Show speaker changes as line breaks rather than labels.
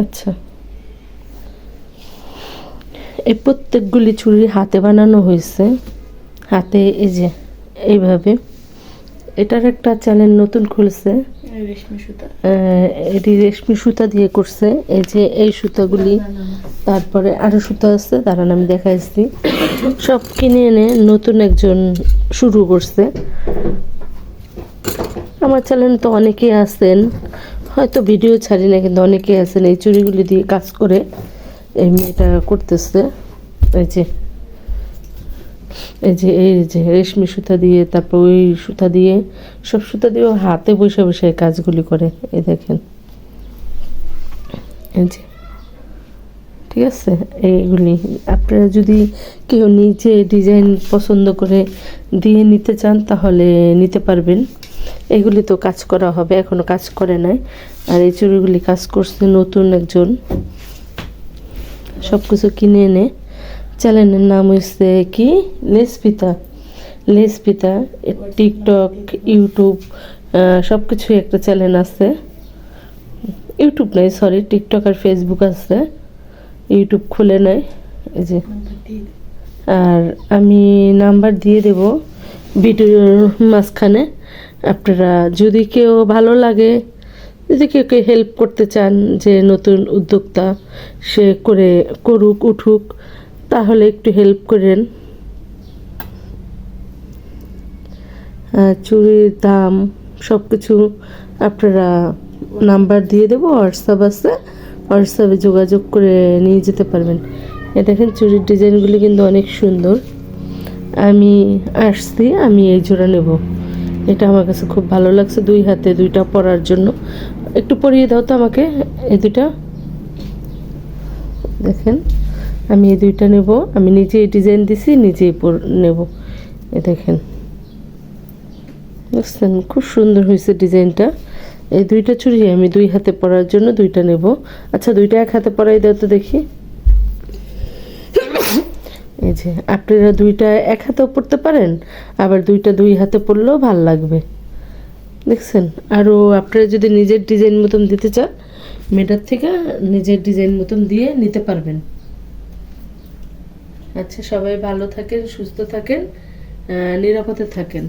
আচ্ছা, এই প্রত্যেকগুলি চুড়ি হাতে বানানো হয়েছে, হাতে এই যে এইভাবে। এটার একটা চ্যানেল নতুন খুলছে,
রেশমি সুতা।
এটি রেশমি সুতা দিয়ে করছে। এই যে এই সুতাগুলি, তারপরে আরো সুতা আছে, দাঁড়ান আমি দেখাইছি। সব কিনে এনে নতুন একজন শুরু করছে। আমার চ্যানেল তো অনেকেই আছেন, হয়তো ভিডিও ছাড়ি না, কিন্তু অনেকেই আছেন এই চুড়িগুলি দিয়ে কাজ করে এই মেয়েটা করতেছে। এই যে এই যে রেশমি সুতা দিয়ে, তারপর ওই সুতা দিয়ে, সব সুতা দিয়ে হাতে বসে বসে কাজগুলি করে। এই দেখেন, এই যে, ঠিক আছে। এইগুলি আপনারা যদি কেউ নিজে ডিজাইন পছন্দ করে দিয়ে নিতে চান তাহলে নিতে পারবেন। এগুলি তো কাজ করা হবে, এখনো কাজ করে নাই। আর এই চুড়িগুলি কাজ করছে নতুন একজন, সব কিছু কিনে এনে। চ্যানেলের নাম হচ্ছে কি, লেসপিতা। টিকটক, ইউটিউব, সব কিছুই একটা চ্যানেল আছে। ইউটিউব নাই, সরি, টিকটক আর ফেসবুক আছে, ইউটিউব খুলে নেয়। এই যে, আর আমি নাম্বার দিয়ে দেব ভিডিওর মাঝখানে। আপনারা যদি কেউ ভালো লাগে, যদি কেউ কেউ হেল্প করতে চান, যে নতুন উদ্যোক্তা সে করুক উঠুক, তাহলে একটু হেল্প করেন। চুড়ির দাম সব কিছু আপনারা নাম্বার দিয়ে দেবো, হোয়াটসঅ্যাপ আছে, হোয়াটসঅ্যাপে যোগাযোগ করে নিয়ে যেতে পারবেন। এ দেখেন চুড়ির ডিজাইনগুলি কিন্তু অনেক সুন্দর। আমি আসছি, আমি এই জোড়া নেব। এটা আমার কাছে খুব ভালো লাগছে, দুই হাতে দুইটা পরার জন্য। একটু পরিয়ে দাও তো আমাকে এই দুইটা। দেখেন, আমি এই দুইটা নেব, আমি নিজেই ডিজাইন দিছি, নিজেই নেব। এ দেখেন, বুঝছেন, খুব সুন্দর হয়েছে ডিজাইনটা। এই দুইটা চুড়ি আমি দুই হাতে পরার জন্য দুইটা নেব। আচ্ছা, দুইটা এক হাতে পরাই দাও তো দেখি। এই যে, আপনারা দুইটা এক হাতেও পরতে পারেন, আবার দুইটা দুই হাতে পরলেও ভাল লাগবে, দেখছেন। আরও আপনারা যদি নিজের ডিজাইন মতন দিতে চান, মেটার থেকে নিজের ডিজাইন মতন দিয়ে নিতে পারবেন। আচ্ছা, সবাই ভালো থাকেন, সুস্থ থাকেন, নিরাপদে থাকেন।